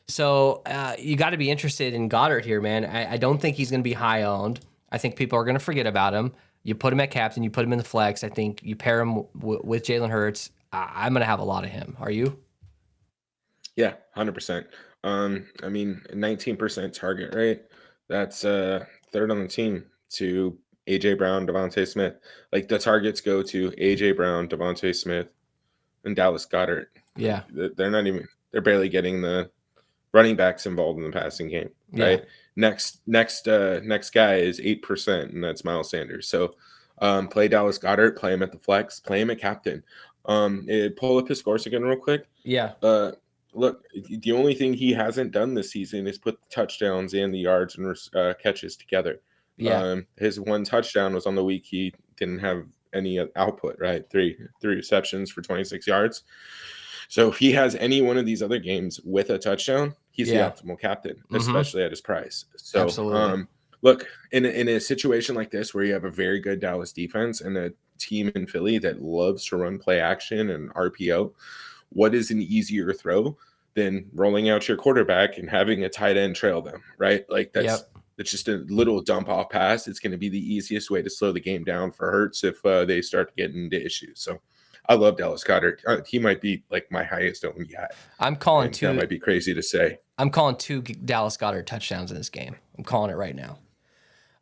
[SPEAKER 1] So you got to be interested in Goddard here, man. I don't think he's going to be high owned. I think people are going to forget about him. You put him at captain. You put him in the flex. I think you pair him with Jalen Hurts. I'm going to have a lot of him. Are you?
[SPEAKER 2] Yeah, 100%. I mean, 19% target rate. That's third on the team to AJ Brown, Devontae Smith. Like the targets go to AJ Brown, Devontae Smith, and Dallas Goedert.
[SPEAKER 1] Yeah.
[SPEAKER 2] They're not even. They're barely getting the running backs involved in the passing game, right?
[SPEAKER 1] Yeah.
[SPEAKER 2] Next guy is 8%, and that's Miles Sanders. So play Dallas Goedert, play him at the flex, play him at captain. Pull up his scores again real quick.
[SPEAKER 1] Yeah.
[SPEAKER 2] Uh, Look, the only thing he hasn't done this season is put the touchdowns and the yards and catches together.
[SPEAKER 1] Yeah.
[SPEAKER 2] His one touchdown was on the week he didn't have any output, right? Three receptions for 26 yards. So if he has any one of these other games with a touchdown, he's the
[SPEAKER 1] Yeah.
[SPEAKER 2] optimal captain,
[SPEAKER 1] Mm-hmm.
[SPEAKER 2] especially at his price. So,
[SPEAKER 1] Absolutely.
[SPEAKER 2] look, in a situation like this where you have a very good Dallas defense and a team in Philly that loves to run play action and RPO, what is an easier throw than rolling out your quarterback and having a tight end trail them, right? Like
[SPEAKER 1] Yep.
[SPEAKER 2] that's just a little dump off pass. It's going to be the easiest way to slow the game down for Hurts if they start getting into issues. So I love Dallas Goedert. He might be like my highest owned yet,
[SPEAKER 1] I'm calling
[SPEAKER 2] and that
[SPEAKER 1] two.
[SPEAKER 2] might be crazy to say.
[SPEAKER 1] I'm calling two Dallas Goedert touchdowns in this game. I'm calling it right now.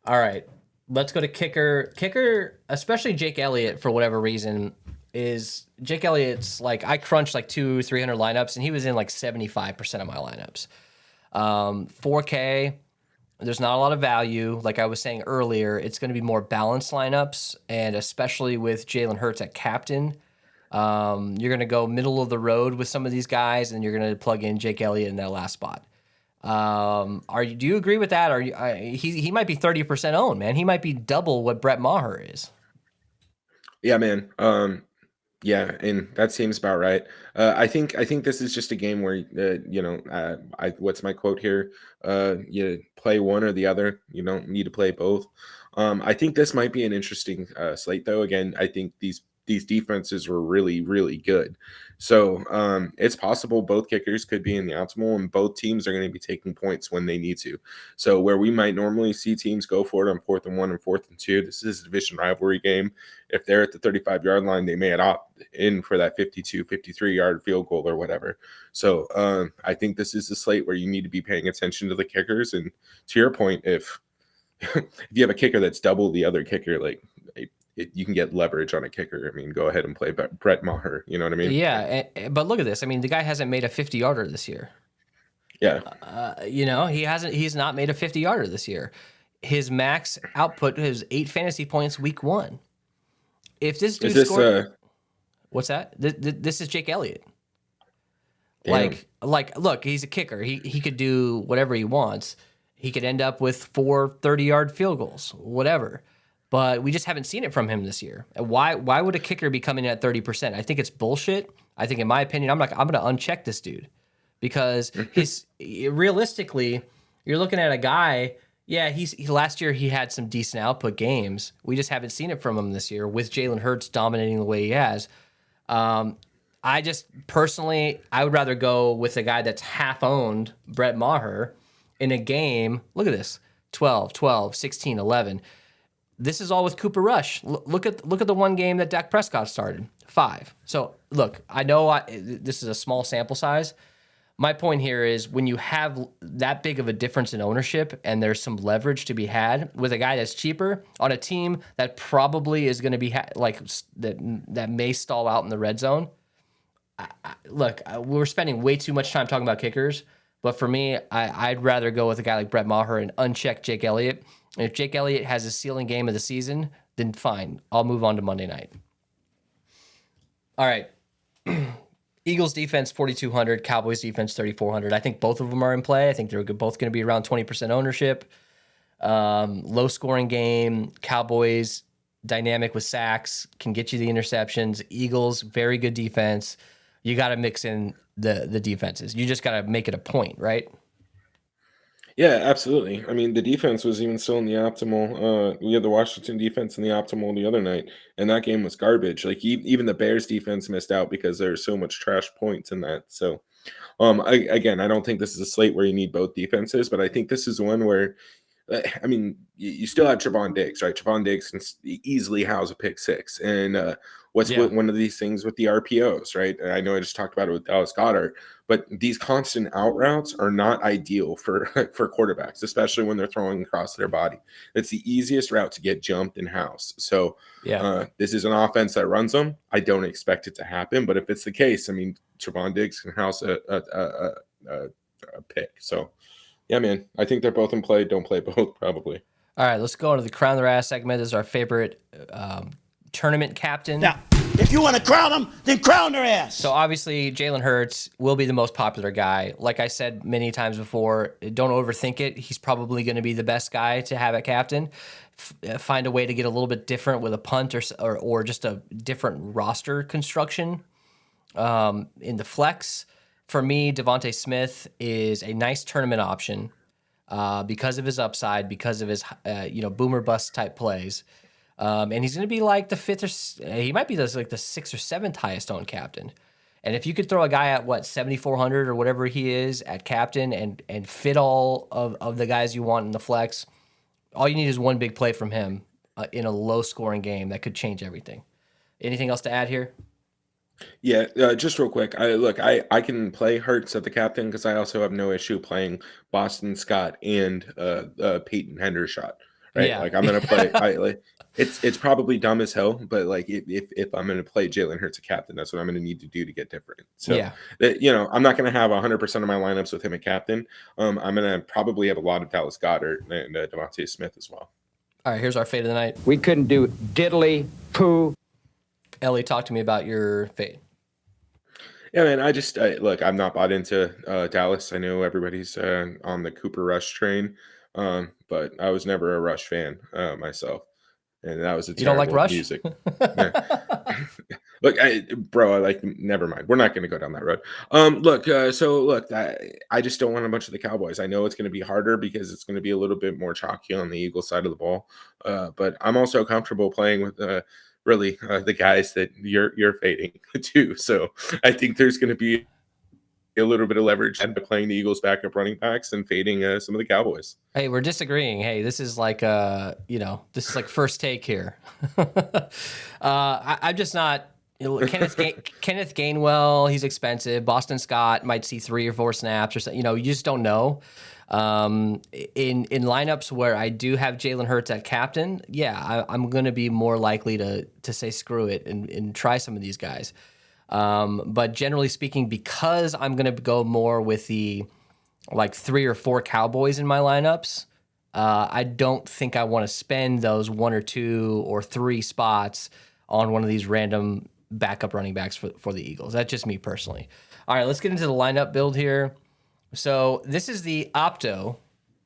[SPEAKER 1] All right, let's go to kicker. Kicker, especially Jake Elliott, for whatever reason, is Jake Elliott's like I crunched like 300 lineups, and he was in like 75% of my lineups. 4K. There's not a lot of value. Like I was saying earlier, it's going to be more balanced lineups, and especially with Jalen Hurts at captain, you're going to go middle of the road with some of these guys, and you're going to plug in Jake Elliott in that last spot. Do you agree with that? He might be 30% owned, man. He might be double what Brett Maher is.
[SPEAKER 2] Yeah, man. Yeah, and that seems about right. I think this is just a game where I what's my quote here? You play one or the other. You don't need to play both. I think this might be an interesting slate, though. Again, I think these defenses were really really good, so it's possible both kickers could be in the optimal, and both teams are going to be taking points when they need to. So where we might normally see teams go for it on 4th and 1 and 4th and 2, this is a division rivalry game. If they're at the 35-yard line, they may opt in for that 52, 53-yard field goal or whatever. So I think this is a slate where you need to be paying attention to the kickers. And to your point, if if you have a kicker that's double the other kicker, like you can get leverage on a kicker. I mean, go ahead and play Brett Maher. You know what I mean?
[SPEAKER 1] Yeah, but look at this. I mean, the guy hasn't made a 50-yarder this year.
[SPEAKER 2] Yeah.
[SPEAKER 1] He's not made a 50-yarder this year. His max output is 8 fantasy points week 1. If this
[SPEAKER 2] Is
[SPEAKER 1] dude
[SPEAKER 2] this
[SPEAKER 1] scored, what's that? This is Jake Elliott.
[SPEAKER 2] damn?
[SPEAKER 1] Look, he's a kicker. He could do whatever he wants. He could end up with 4 30-yard field goals, whatever. But we just haven't seen it from him this year. Why would a kicker be coming in at 30%? I think it's bullshit. I think, in my opinion, I'm going to uncheck this dude because realistically, you're looking at a guy. Yeah, last year he had some decent output games. We just haven't seen it from him this year with Jalen Hurts dominating the way he has. I just personally, I would rather go with a guy that's half owned, Brett Maher, in a game. Look at this: 12, 12, 16, 11. This is all with Cooper Rush. Look at the one game that Dak Prescott started, 5. So look, I know this is a small sample size. My point here is when you have that big of a difference in ownership and there's some leverage to be had with a guy that's cheaper on a team that probably is going to be that may stall out in the red zone. Look, we're spending way too much time talking about kickers, but for me, I'd rather go with a guy like Brett Maher and uncheck Jake Elliott. And if Jake Elliott has a ceiling game of the season, then fine. I'll move on to Monday night. All right. Eagles defense 4,200, Cowboys defense 3,400. I think both of them are in play. I think they're both going to be around 20% ownership. Low scoring game. Cowboys dynamic with sacks, can get you the interceptions. Eagles very good defense. You got to mix in the defenses. You just got to make it a point, right?
[SPEAKER 2] Yeah, absolutely. I mean, the defense was even still in the optimal. We had the Washington defense in the optimal the other night, and that game was garbage. Like even the Bears defense missed out because there's so much trash points in that. So, again, I don't think this is a slate where you need both defenses, but I think this is one where I mean, you still have Trevon Diggs, right? Trevon Diggs can easily house a pick six. And what's
[SPEAKER 1] Yeah.
[SPEAKER 2] one of these things with the RPOs, right? I know I just talked about it with Dallas Goedert, but these constant out routes are not ideal for for quarterbacks, especially when they're throwing across their body. It's the easiest route to get jumped in house. So
[SPEAKER 1] Yeah.
[SPEAKER 2] this is an offense that runs them. I don't expect it to happen, but if it's the case, I mean, Trevon Diggs can house a pick. So yeah, man. I think they're both in play. Don't play both, probably.
[SPEAKER 1] All right, let's go into the crown of their ass segment. This is our favorite tournament captain.
[SPEAKER 3] Now, if you want to crown them, then crown their ass.
[SPEAKER 1] So obviously, Jalen Hurts will be the most popular guy. Like I said many times before, don't overthink it. He's probably going to be the best guy to have at captain. Find a way to get a little bit different with a punt or just a different roster construction in the flex. For me, Devontae Smith is a nice tournament option because of his upside, because of his boomer bust type plays. And he's going to be like the fifth he might be like the sixth or seventh highest owned captain. And if you could throw a guy at 7,400 or whatever he is at captain and fit all of the guys you want in the flex, all you need is one big play from him in a low scoring game that could change everything. Anything else to add here?
[SPEAKER 2] Yeah, just real quick. I can play Hurts at the captain because I also have no issue playing Boston Scott and Peyton Hendershot. Right,
[SPEAKER 1] Yeah.
[SPEAKER 2] like I'm gonna play. It's probably dumb as hell, but like if I'm gonna play Jalen Hurts a captain, that's what I'm gonna need to do to get different. So
[SPEAKER 1] Yeah.
[SPEAKER 2] I'm not gonna have 100% of my lineups with him at captain. I'm gonna probably have a lot of Dallas Goedert and Devontae Smith as well.
[SPEAKER 1] All right, here's our fade of the night.
[SPEAKER 4] We couldn't do diddly poo.
[SPEAKER 1] Ellie, talk to me about your fade.
[SPEAKER 2] Yeah, man. Look. I'm not bought into Dallas. I know everybody's on the Cooper Rush train, but I was never a Rush fan myself, and that was a
[SPEAKER 1] You don't like
[SPEAKER 2] terrible
[SPEAKER 1] Rush?
[SPEAKER 2] music. Look, never mind. We're not going to go down that road. I just don't want a bunch of the Cowboys. I know it's going to be harder because it's going to be a little bit more chalky on the Eagles side of the ball, but I'm also comfortable playing with the guys that you're fading too. So I think there's going to be a little bit of leverage by playing the Eagles backup running backs and fading some of the Cowboys.
[SPEAKER 1] Hey, we're disagreeing. Hey, this is like this is like first take here. I'm just not. Kenneth Gainwell, he's expensive. Boston Scott might see 3 or 4 snaps or something. You just don't know. In lineups where I do have Jalen Hurts at captain, I'm going to be more likely to say screw it and try some of these guys. But generally speaking, because I'm going to go more with the 3 or 4 Cowboys in my lineups, I don't think I want to spend those 1 or 2 or 3 spots on one of these random backup running backs for the Eagles. That's just me personally. All right, let's get into the lineup build here. So this is the Opto.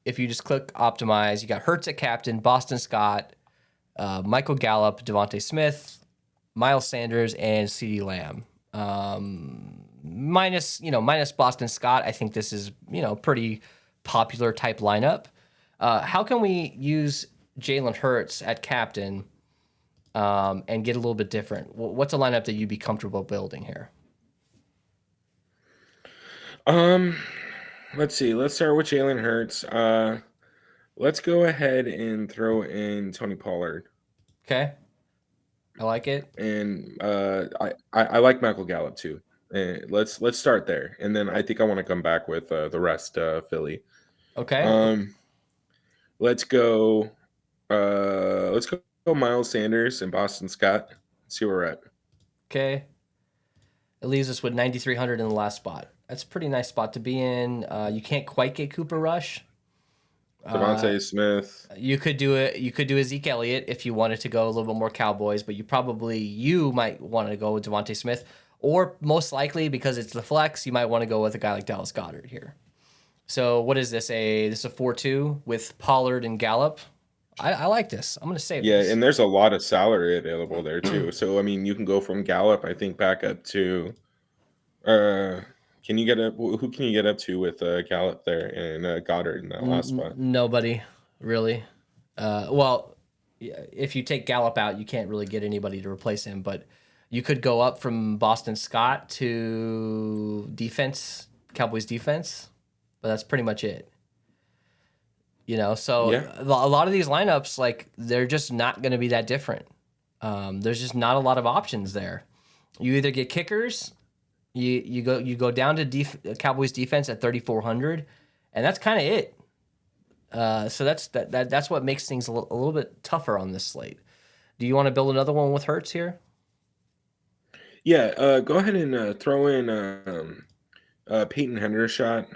[SPEAKER 1] If you just click optimize, you got Hurts at captain, Boston Scott, Michael Gallup, Devontae Smith, Miles Sanders, and CeeDee Lamb. Minus Boston Scott, I think this is pretty popular type lineup. How can we use Jalen Hurts at captain and get a little bit different? What's a lineup that you'd be comfortable building here?
[SPEAKER 2] Let's see. Let's start with Jalen Hurts. Let's go ahead and throw in Tony Pollard.
[SPEAKER 1] Okay, I like it.
[SPEAKER 2] And I like Michael Gallup too. Let's start there, and then I think I want to come back with the rest Philly.
[SPEAKER 1] Okay.
[SPEAKER 2] Let's go. Let's go Miles Sanders and Boston Scott. See where we're at.
[SPEAKER 1] Okay. It leaves us with 9,300 in the last spot. That's a pretty nice spot to be in. You can't quite get Cooper Rush.
[SPEAKER 2] Devontae Smith.
[SPEAKER 1] You could do it. You could do a Zeke Elliott if you wanted to go a little bit more Cowboys, but you might want to go with Devontae Smith, or most likely because it's the flex, you might want to go with a guy like Dallas Goedert here. So what is this? This is a 4-2 with Pollard and Gallup. I like this. I'm going to save this.
[SPEAKER 2] Yeah, and there's a lot of salary available there too. So I mean, you can go from Gallup, I think, back up to. Can you get up? Who can you get up to with Gallup there and Goddard in that last spot?
[SPEAKER 1] Nobody, really. Well, if you take Gallup out, you can't really get anybody to replace him. But you could go up from Boston Scott to Cowboys defense. But that's pretty much it. So
[SPEAKER 2] Yeah.
[SPEAKER 1] a lot of these lineups, they're just not going to be that different. There's just not a lot of options there. You either get kickers. You go down to Cowboys defense at 3,400, and that's kind of it. So that's what makes things a little bit tougher on this slate. Do you want to build another one with Hurts here?
[SPEAKER 2] Yeah, go ahead and throw in Peyton Hendershot.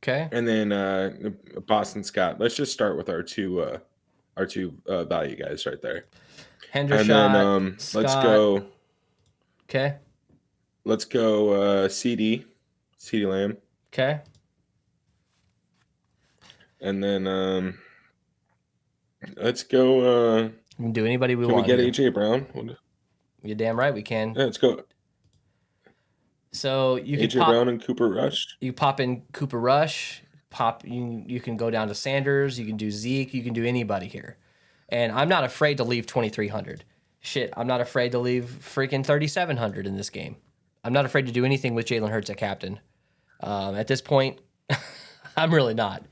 [SPEAKER 1] Okay.
[SPEAKER 2] And then Boston Scott. Let's just start with our two value guys right there. And then
[SPEAKER 1] Hendershot,
[SPEAKER 2] let's
[SPEAKER 1] Scott.
[SPEAKER 2] go.
[SPEAKER 1] Okay.
[SPEAKER 2] Let's go CD Lamb,
[SPEAKER 1] Okay.
[SPEAKER 2] and then let's go.
[SPEAKER 1] We can do anybody we
[SPEAKER 2] Can we
[SPEAKER 1] want
[SPEAKER 2] get
[SPEAKER 1] here.
[SPEAKER 2] AJ Brown?
[SPEAKER 1] You're damn right we can.
[SPEAKER 2] Yeah, let's go
[SPEAKER 1] So you could
[SPEAKER 2] AJ Brown
[SPEAKER 1] pop.
[SPEAKER 2] and Cooper Rush.
[SPEAKER 1] You pop in Cooper Rush. You can go down to Sanders. You can do Zeke. You can do anybody here. And I'm not afraid to leave 2,300. Shit, I'm not afraid to leave freaking 3,700 in this game. I'm not afraid to do anything with Jalen Hurts at captain. At this point, I'm really not.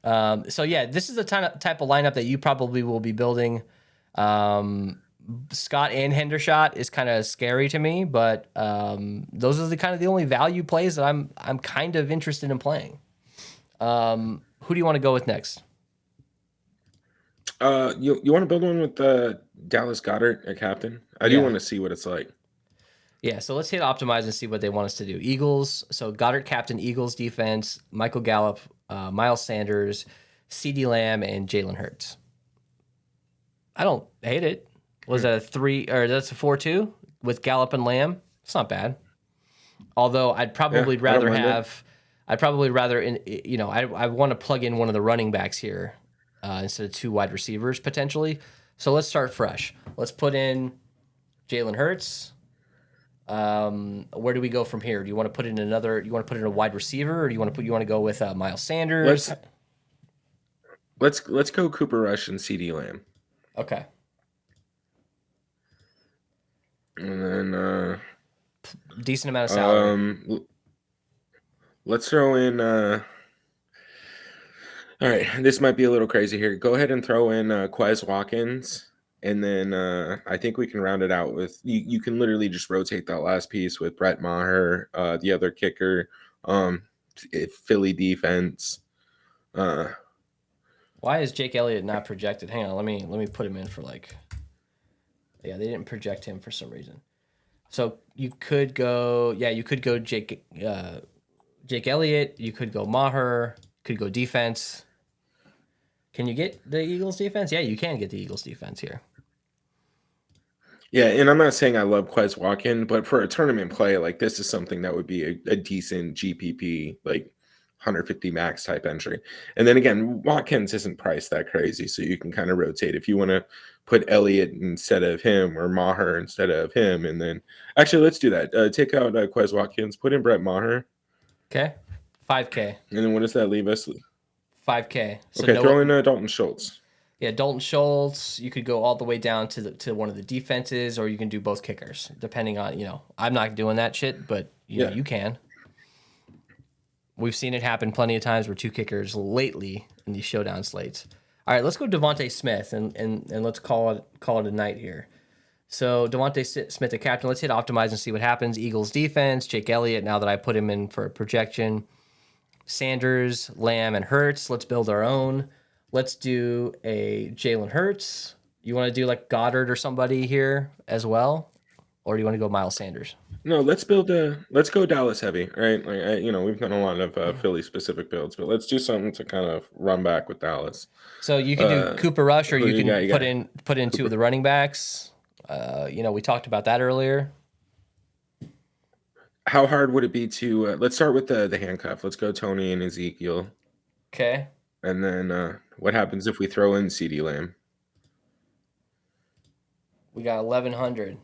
[SPEAKER 1] So yeah, this is the type of lineup that you probably will be building. Scott and Hendershot is kind of scary to me, but those are the only value plays that I'm kind of interested in playing. Who do you want to go with next?
[SPEAKER 2] You want to build one with Dallas Goedert at captain? I do
[SPEAKER 1] Yeah.
[SPEAKER 2] want to see what it's like.
[SPEAKER 1] Yeah, so let's hit optimize and see what they want us to do. Eagles, so Goddard captain, Eagles defense, Michael Gallup, Miles Sanders, CeeDee Lamb, and Jalen Hurts. I don't hate it. Was that a 3 or that's a 4-2 with Gallup and Lamb? It's not bad. Although I'd probably
[SPEAKER 2] Yeah, I don't
[SPEAKER 1] rather
[SPEAKER 2] mind it.
[SPEAKER 1] have, I'd probably rather I want to plug in one of the running backs here instead of 2 wide receivers potentially. So let's start fresh. Let's put in Jalen Hurts. Where do we go from here? Do you want to put in another? You want to put in a wide receiver, or do you want to go with Miles Sanders?
[SPEAKER 2] Let's go Cooper Rush and CD Lamb,
[SPEAKER 1] Okay.
[SPEAKER 2] and then
[SPEAKER 1] Decent amount of salary.
[SPEAKER 2] let's throw in. All right, this might be a little crazy here. Go ahead and throw in Quez Watkins, and then I think we can round it out with you can literally just rotate that last piece with Brett Maher, the other kicker, Philly defense.
[SPEAKER 1] Why is Jake Elliott not projected? Hang on, let me put him in for yeah, they didn't project him for some reason. So you could go Jake Elliott, you could go Maher, could go defense. Can you get the Eagles defense? Yeah, you can get the Eagles defense here.
[SPEAKER 2] Yeah, and I'm not saying I love Quez Watkins, but for a tournament play, like this is something that would be a decent GPP, like 150 max type entry. And then again, Watkins isn't priced that crazy, so you can kind of rotate if you want to put Elliott instead of him or Maher instead of him. And then actually, let's do that. Take out Quez Watkins, put in Brett Maher.
[SPEAKER 1] Okay, 5K.
[SPEAKER 2] And then what does that leave us?
[SPEAKER 1] 5K. So
[SPEAKER 2] Okay, throw in Dalton Schultz.
[SPEAKER 1] Yeah, Dalton Schultz. You could go all the way down to one of the defenses, or you can do both kickers, depending on I'm not doing that shit, but you know, you can. We've seen it happen plenty of times where 2 kickers lately in these showdown slates. All right, let's go Devontae Smith and let's call it a night here. So Devontae Smith, the captain. Let's hit optimize and see what happens. Eagles defense. Jake Elliott. Now that I put him in for a projection. Sanders, Lamb, and Hurts. Let's build our own. Let's do a Jalen Hurts. You want to do like Goddard or somebody here as well, or do you want to go Miles Sanders?
[SPEAKER 2] No, let's go Dallas heavy, right? Like we've done a lot of Philly specific builds, but let's do something to kind of run back with Dallas.
[SPEAKER 1] So you can do Cooper Rush, or you can put in 2 of the running backs. We talked about that earlier.
[SPEAKER 2] How hard would it be to let's start with the handcuff. Let's go Tony and Ezekiel.
[SPEAKER 1] Okay.
[SPEAKER 2] And then what happens if we throw in CeeDee Lamb?
[SPEAKER 1] We got 1,100.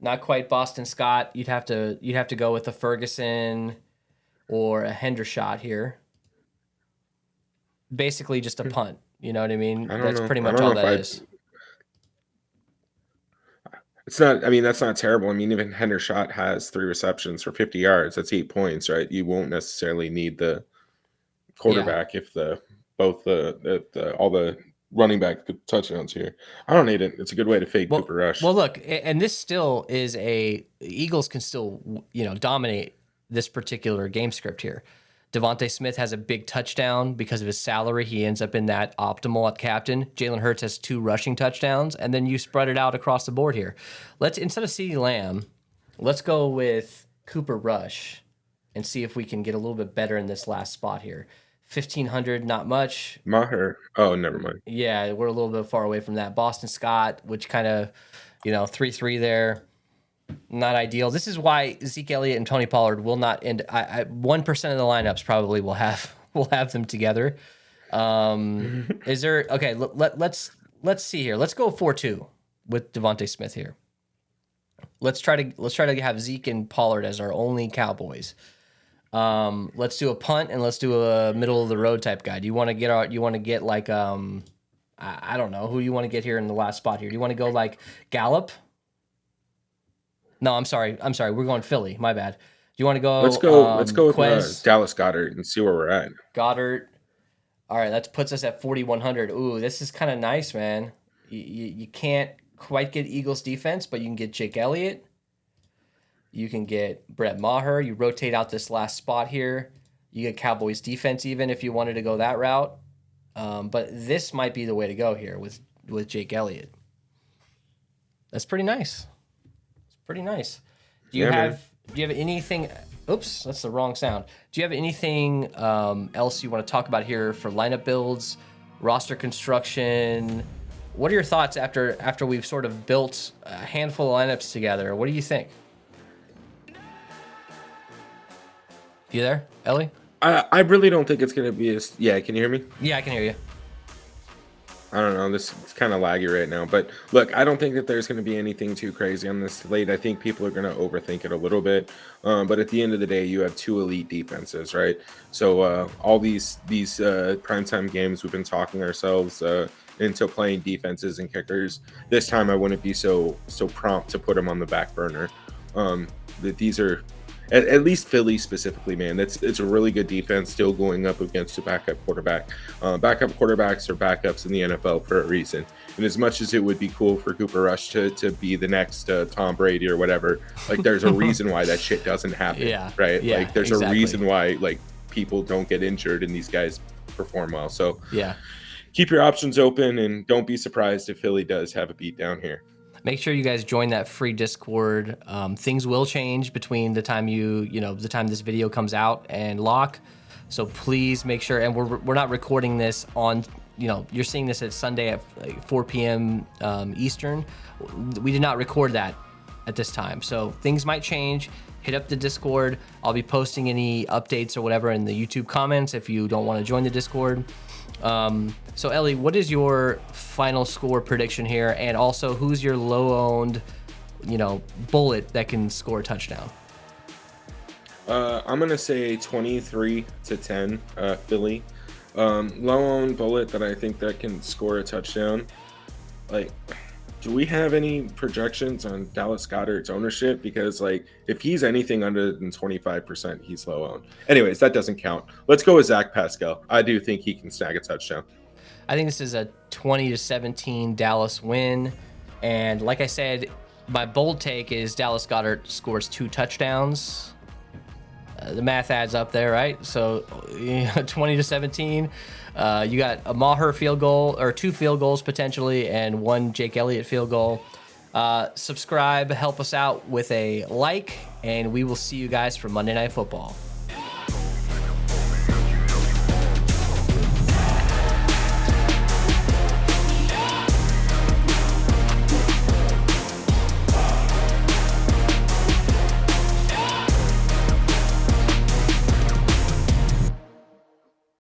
[SPEAKER 1] Not quite Boston Scott. You'd have to go with a Ferguson or a Hendershot here. Basically just a punt. You know what I mean? That's pretty much all that is.
[SPEAKER 2] It's not. I mean, that's not terrible. I mean, even Hendershot has 3 receptions for 50 yards. That's 8 points, right? You won't necessarily need the quarterback if all the running back touchdowns here. I don't need it. It's a good way to fade Cooper Rush.
[SPEAKER 1] Well, look, and this still is Eagles can still dominate this particular game script here. Devontae Smith has a big touchdown because of his salary. He ends up in that optimal at captain. Jalen Hurts has 2 rushing touchdowns, and then you spread it out across the board here. Let's, instead of CeeDee Lamb, let's go with Cooper Rush and see if we can get a little bit better in this last spot here. 1,500, not much.
[SPEAKER 2] Maher. Oh, never mind.
[SPEAKER 1] Yeah, we're a little bit far away from that. Boston Scott, which kind of, 3-3 there. Not ideal. This is why Zeke Elliott and Tony Pollard will not end. 1% of the lineups probably will have them together. Is there okay? Let's see here. Let's go 4-2 with Devontae Smith here. Let's try to have Zeke and Pollard as our only Cowboys. Let's do a punt and let's do a middle of the road type guy. Do you want to get You want to get like I don't know who you want to get here in the last spot here. Do you want to go like Gallup? No, I'm sorry. We're going Philly. My bad. Do you want to go?
[SPEAKER 2] Let's go with Dallas Goedert and see where we're at.
[SPEAKER 1] Goddard. All right, that puts us at 4,100. Ooh, this is kind of nice, man. You can't quite get Eagles defense, but you can get Jake Elliott. You can get Brett Maher. You rotate out this last spot here. You get Cowboys defense even if you wanted to go that route. But this might be the way to go here with Jake Elliott. That's pretty nice. It's pretty nice. Do you have anything? Oops, that's the wrong sound. Do you have anything else you want to talk about here for lineup builds, roster construction? What are your thoughts after we've sort of built a handful of lineups together? What do you think? You there, Ellie?
[SPEAKER 2] I really don't think it's going to be as... Yeah, can you hear me?
[SPEAKER 1] Yeah, I can hear you.
[SPEAKER 2] I don't know. This is kind of laggy right now. But look, I don't think that there's going to be anything too crazy on this slate. I think people are going to overthink it a little bit. But at the end of the day, you have two elite defenses, right? So all these primetime games, we've been talking ourselves into playing defenses and kickers. This time, I wouldn't be so prompt to put them on the back burner. That these are... At least Philly specifically, man. It's a really good defense still going up against a backup quarterback. Backup quarterbacks are backups in the NFL for a reason. And as much as it would be cool for Cooper Rush to be the next Tom Brady or whatever, like there's a reason why that shit doesn't happen, right?
[SPEAKER 1] Yeah,
[SPEAKER 2] like there's
[SPEAKER 1] exactly.
[SPEAKER 2] a reason why like people don't get injured and these guys perform well. So
[SPEAKER 1] yeah,
[SPEAKER 2] keep your options open and don't be surprised if Philly does have a beat down here.
[SPEAKER 1] Make sure you guys join that free Discord. Things will change between the time the time this video comes out and lock. So please make sure. And we're not recording this on. You're seeing this at Sunday at 4 p.m. Eastern. We did not record that at this time, so things might change. Hit up the Discord. I'll be posting any updates or whatever in the YouTube comments if you don't want to join the Discord. So Ellie, what is your final score prediction here? And also, who's your low-owned, bullet that can score a touchdown?
[SPEAKER 2] I'm going to say 23-10, Philly. Low-owned bullet that I think that can score a touchdown. Like, do we have any projections on Dallas Goedert's ownership? Because, like, if he's anything under than 25%, he's low-owned. Anyways, that doesn't count. Let's go with Zach Pascal. I do think he can snag a touchdown.
[SPEAKER 1] I think this is a 20-17 Dallas win. And like I said, my bold take is Dallas Goedert scores 2 touchdowns. The math adds up there, right? So 20-17. You got a Maher field goal, or 2 field goals potentially, and 1 Jake Elliott field goal. Subscribe, help us out with a like, and we will see you guys for Monday Night Football.